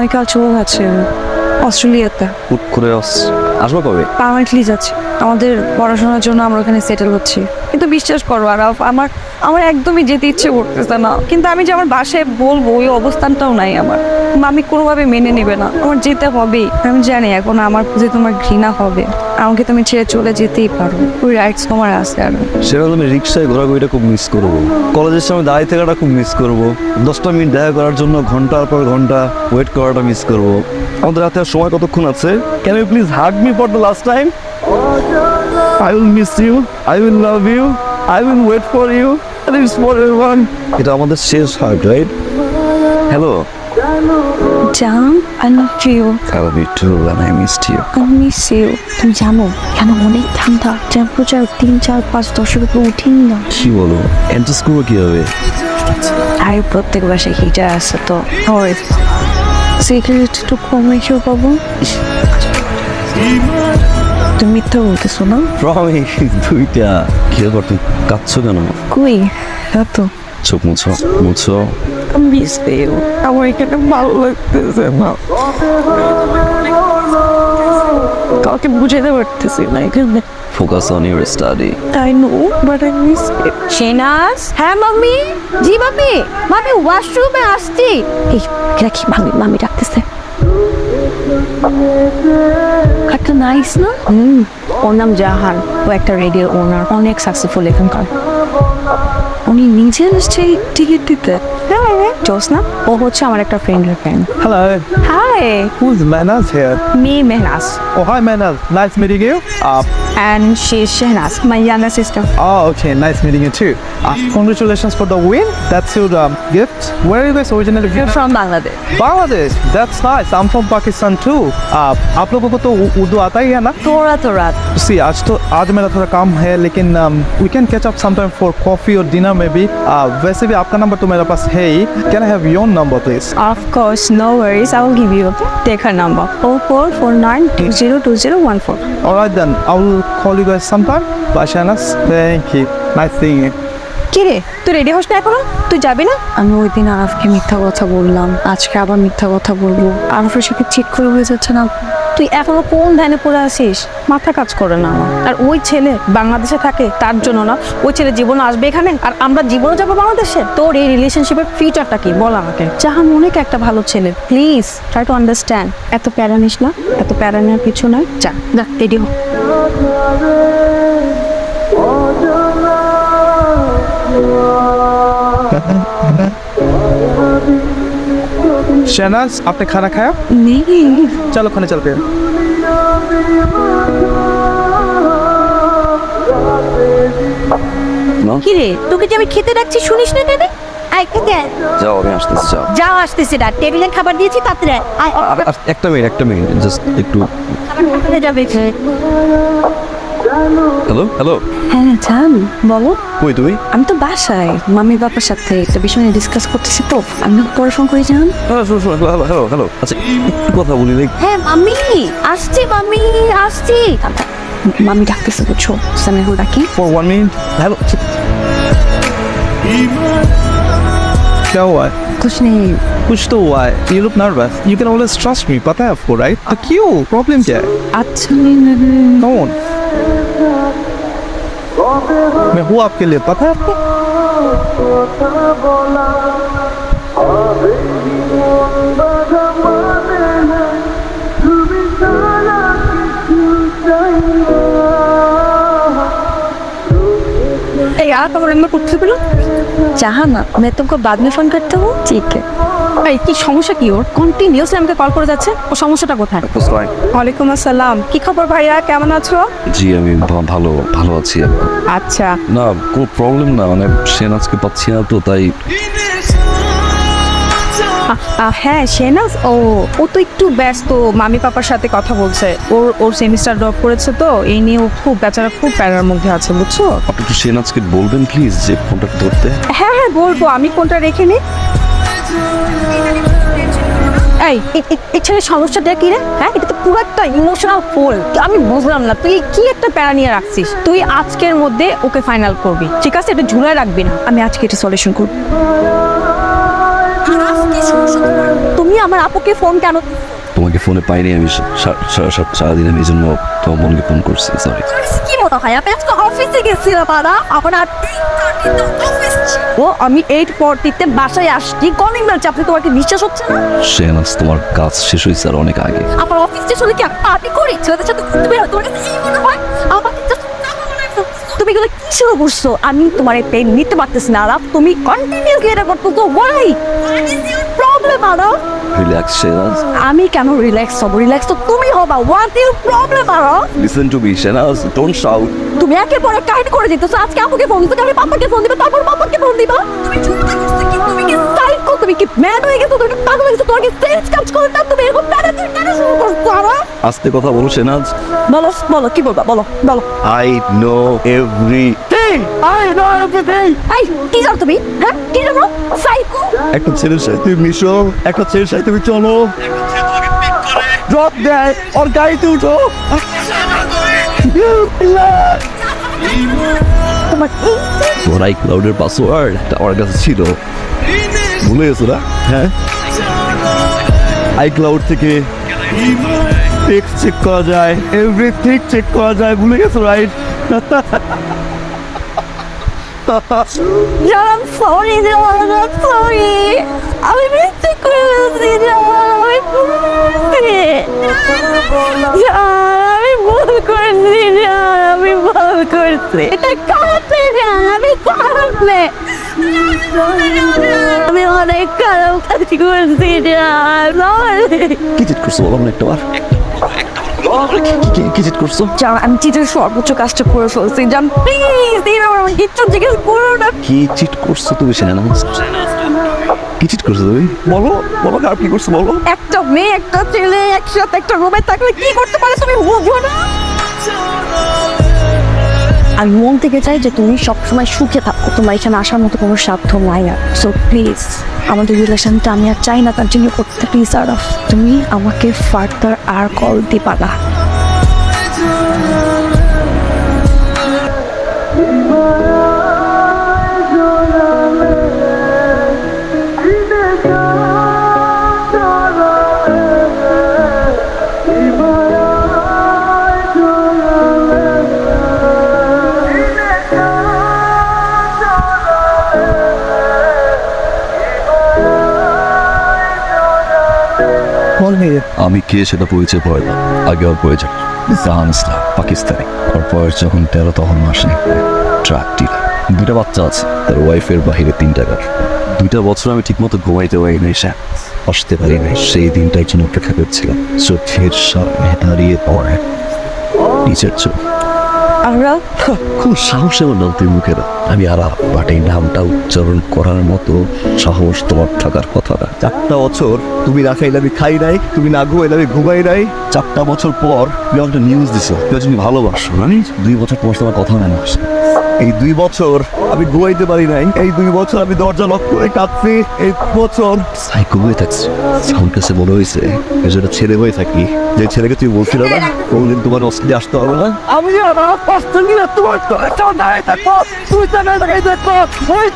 আমি কাল চলে যাচ্ছি অস্ট্রেলিয়াতে। হুট করে আসবো কবে? পার্মানেন্টলি যাচ্ছি। আমাদের পড়াশোনার জন্য আমরা ওখানে সেটেল হচ্ছি। কিন্তু বিশ্বাস করো আরাফ, আমার একদমই যেতে ইচ্ছে করতেছে না। কিন্তু আমি যে আমার বাসায় বলবো ওই অবস্থানটাও নাই আমার। মামি কোনোভাবে মেনে নেবে না, আমার যেতে হবেই। আমি জানি এখন আমার প্রতি তোমার ঘৃণা হবে, আমাকে তুমি ছেড়ে চলে যেতেই পারো, ওই রাইটস তোমার আছে। আর সেটা আমি রিক্সায় ঘোরাঘুরিটা খুব মিস করবো, কলেজের সময় দাঁড়িয়ে থাকাটা খুব মিস করবো, 10টা মিনিট দেখা করার জন্য ঘন্টার পর ঘন্টা ওয়েট করাটা মিস করবো। আমাদের হাতে আর সময় কতক্ষণ আছে? Can you please hug me for the last time? I will miss you, I will love you, I will wait for you, and it's for everyone. এটা আমাদের শেষ হাগ, রাইট? হ্যালো জান, I love you. I love you too and I missed you. I miss you. তুমি জানো এখানে অনেক ঠান্ডা, টেম্পারেচার 3, 4, 5, 10-এর উপরে উঠেই না। কি বলো, অ্যাডজাস্ট করবো কিভাবে? আর প্রত্যেক বাসায় হিটার আছে তো। সিগারেট একটু কম রেখেও পাবো। তুমি মিথ্যা বলতেছো না? প্রমিস, দুইটা। কি ব্যাপার, তুমি কাঁদছো কেন? কই এত চোখ মুছো, মুছো। Miss you. আমার এখানে ভালো লাগতেছে না, কাউকে বুঝাতে পারতেছি না এখানে। Focus on your study. I know, but I miss it. Shehnaz, হ্যাঁ মাম্মি। জি মাম্মি, মাম্মি ওয়াশরুমে আসছি। এই রাখি, মামি ডাকতেছে। একটা নাইস না? ওর নাম জাহান, ও একটা রেডিও ওনার, অনেক সাকসেসফুল এখানকার। উনি নিজে এসছে টিকিট দিতে? হ্যাঁ জোসনা, ও হচ্ছে আমার একটা ফ্রেন্ডের friend. Hello, hi, who's Manaz here? Me Mehnaz Oh, hi Manaz, nice meeting you. and she is Shehnaz, my younger sister. Oh, okay, nice meeting you too. Congratulations for the win. That's your gift. Where are you guys originally You're from Bangladesh. Bangladesh. That's nice. I'm from Pakistan too. आप लोगों को तो उर्दू आता ही है ना? थोड़ा See, आज मेरा थोड़ा काम है, लेकिन we can catch up sometime for coffee or dinner maybe. वैसे भी आपका नंबर तो मेरे पास है ही. Can I have your number please? Of course, no worries, I will give you. Take her number, 0449202014. Alright then, I will call you guys sometime. Bye Shahnaz. Thank you. Nice seeing you. কি রে, তুই ready হস না এখনো? তুই যাবি না? আমি ওই দিন আরাফকে মিথ্যা কথা বললাম, আজকে আবার মিথ্যা কথা বলবো। আরাফের সাথে চিট করে হয়ে যাচ্ছে না। তুই এখনো কোন ধ্যানে পড়ে আসিস? মাথা কাজ করে না আমার। আর ওই ছেলে বাংলাদেশে থাকে, তার জন্য না ওই ছেলে জীবনে আসবে এখানে, আর আমরা জীবনে যাবো বাংলাদেশে। তোর এই রিলেশনশিপের ফিউচারটা কি বল আমাকে। জাহান অনেক একটা ভালো ছেলে, প্লিজ ট্রাই টু আন্ডারস্ট্যান্ড। এত প্যারা নিস না, এত প্যারা নেওয়ার কিছু নয়। যা যা রেডি হ। शहनाज, आपने खाना खाया? নেই। चलो खाने चलते हैं। কি রে, তোকে যে আমি খেতে ডাকছি শুনিস না কেন? আয় খেতে আয়। যাও, আমি আসতেছি, যাও। যাও, আসতেছি না, টেবিলে খাবার দিয়েছি তাড়াতাড়ি আয়। আয় একটা মিনিট জাস্ট একটু। খাবার যাবে। হ্যালো হ্যাঁ জান, বলো। কই তুমি? আমি তো বাসায় মামির বাবার সাথে একটা বিষয় নিয়ে ডিসকাস করতেছি, তো আমি পরে ফোন করে জান। হ্যালো আচ্ছা, একটু কথা বলি লাইক। হ্যাঁ মাম্মি আসছি, মাম্মি আসছি। মামি ডাকতেছে বুঝছো, আমি এখন ডাকি। For 1 minute. हेलो क्या हुआ है? कुछ नहीं। कुछ तो हुआ है. You look nervous. You can always trust me. पता है आपको, right? तो क्यों? Problem क्या है? अच्छा कौन? मैं हूँ आपके लिए, पता है आपको? यार তোমার নাম্বার করতে পেলো? জাহানা, मैं तुमको बाद में फोन करता हूँ, ठीक है? এই কি সমস্যা কি ওর? কন্টিনিউয়াসলি আমাকে কল করে যাচ্ছে, ও সমস্যাটা কোথায়? ওয়ালাইকুম আসসালাম, কি খবর ভাইয়া, কেমন আছো? জি আমি ভালো আছি। আচ্ছা, না কোনো প্রবলেম না, মানে শেনাজকে পাচ্ছি না তো তাই। হ্যাঁ শেনাজ, ও তো একটু ব্যস্ত, মামি পাপার সাথে কথা বলছে। ওর সেমিস্টার ড্রপ করেছে তো, এই নিয়ে ও বেচারা খুব প্যারার মধ্যে আছে বুঝছো। আপনি একটু শেনাজকে বলবেন প্লিজ যে ফোনটা ধরতে। হ্যাঁ বলবো, আমি ফোনটা রেখে নি। এই ছেলের সমস্যাটা কি রে? হ্যাঁ, এটা তো পুরো একটা ইমোশনাল ফোল। আমি বুঝলাম না তুই কি একটা প্যারা নিয়ে রাখছিস। তুই আজকের মধ্যে ওকে ফাইনাল করবি, ঠিক আছে? এটা ঝুলায় রাখবি না। আমি আজকে এটা সলিউশন করব। তুমি তুমি আমার আপুকে ফোন কেন? তোমাকে ফোনে পাইনি আমি সারাদিন, আমি এই জন্য তোমার বোনকে ফোন করছি। সরি। কি মনে হয় আমি আজকে অফিসে গেছিলাম দাদা, আপনার ও আমি 8:40-তে বাসায় আসছি, কলিং বেল চাপতে তোমার কি বিশ্বাস হচ্ছে না? শেহনাজ, তোমার কাজ শেষ হয়েছে আর অনেক আগে। আপনার অফিস শেষ হলে কি পার্টি করি ছেলেদের সাথে ঘুরতে বের হয়? তোমার কাছে এই মনে হয় আমাকে just তুমি এগুলো কি শুরু করছো? আমি তোমার এই পেন নিতে পারতেছি না আরাফ, তুমি কন্টিনিউসলি এটা করতেছো। Why problem Araf? Relax Shehnaz. আমি কেন রিল্যাক্স হব? রিল্যাক্স তো তুমি হবা। What is problem Araf? Listen to me Shehnaz, don't shout. তুমি একের পর এক কাহিনী করে দিতেছো। আজকে আপুকে ফোন দিতে, কালকে পাপাকে ফোন দিবে, তারপর পাপাকে ফোন দিবা। তুমি ঝুঁকতে করতে কি? তুমি কি সাইকো? তুমি কি ম্যাড হয়ে গেছো? তুমি কি পাগল হয়ে গেছো? তোমার কি সেন্স কাজ করে না? তুমি এরকম প্যারাতে কেন শুরু করছো আরাফ? আস্তে কথা বলো শেহনাজ। বলো বলো কি বলবা? বলো বলো। I know everything. এই কি জানো তুমি? হ্যাঁ কি জানো? সাইকো। একটা ছেলের সাথে তুমি মিশো, একটা ছেলের সাথে তুমি চলো, ড্রপ দেয় ওর গাড়িতে উঠো। তোমার এই তোর আইক্লাউডের পাসওয়ার্ড আমার কাছে ছিল, ভুলে গেছো না? হ্যাঁ, আইক্লাউড থেকে টেক্সট চেক করা যায়, এভরিথিং চেক করা যায়, ভুলে গেছো রাইট? জান সরি জান, সরি আমি মিথ্যে করে বলছি জান, আমি আমি ভুল করেছি জান, আমি ভুল করছি। এটা খারাপ জান, আমি খারাপ আমি অনেক খারাপ কাজ করছি জান। কি চিট করছো বলো না একটা বার? কি চিট করছো? জান আমি চিটের সর্বোচ্চ কাজটা করে ফেলছি জান, প্লিজ এইবার আমার কিচ্ছু জিজ্ঞেস করো না। কি চিট করছো তুমি শেহনাজ? কি চিট করছো তুমি? বলো বলো, আর কি করছো বলো? একটা মেয়ে একটা ছেলে একসাথে একটা রুমে থাকলে কি করতে পারে তুমি বুঝো না? আমি মন থেকে চাই যে তুমি সবসময় সুখে থাকো, তোমার এখানে আসার মতো কোনো সাধ্য নাই আর। সো প্লিজ আমাদের রিলেশনটা আমি আর চাই না কন্টিনিউ করতে। প্লিজ আরাফ তুমি আমাকে ফার্দার আর কল দিবা না। আমি কে সেটা পরিচয় পড়ে না, আগে ওর পরিচয় জাহান ইসলাম, পাকিস্তানি। ওর বয়স যখন 13 তখন মাসে ট্রাক ডিলার, 2টা বাচ্চা আছে, তার ওয়াইফের বাহিরে 3 টাকার। 2টা বছর আমি ঠিকমতো ঘুমাইতে পারি নাই, আসতে পারি নাই। সেই দিনটার জন্য অপেক্ষা করছিলাম। চোখের সামনে দাঁড়িয়ে পড়ে নিচের চোখ। আরাফ খুব সাহসে আমার নাম তুমি মুখে দাও। আমি আরাফ, বাট এই নামটা উচ্চারণ করার মতো সাহস তোমার থাকার কথা না। 4টা বছর তুমি না খাইলে আমি খাই নাই, তুমি না ঘুমাইলে আমি ঘুমাই নাই। 4টা বছর পর তুমি আমাকে নিউজ দিছো তুমি ভালোবাসো, মানে 2 বছর তোমার সাথে আমার কথা হয় না। এই 2 বছর আমি ঘুমাইতে পারি নাই, এই 2 বছর আমি দরজা লক করে কাঁদছি, এই বছর সাইকো হয়ে থাকছি। আমার কাছে মনে হয়েছে যেটা ছেলে হয়ে থাকি, যে ছেলেকে তুমি বলছিল না কোনদিন তোমার অস্ট্রেলিয়া আসতে হবে না। আমি কষ্ট নিলে তোমার দাঁড়িয়ে থাকবো, তুমি দাঁড়িয়ে থাকবো, ওই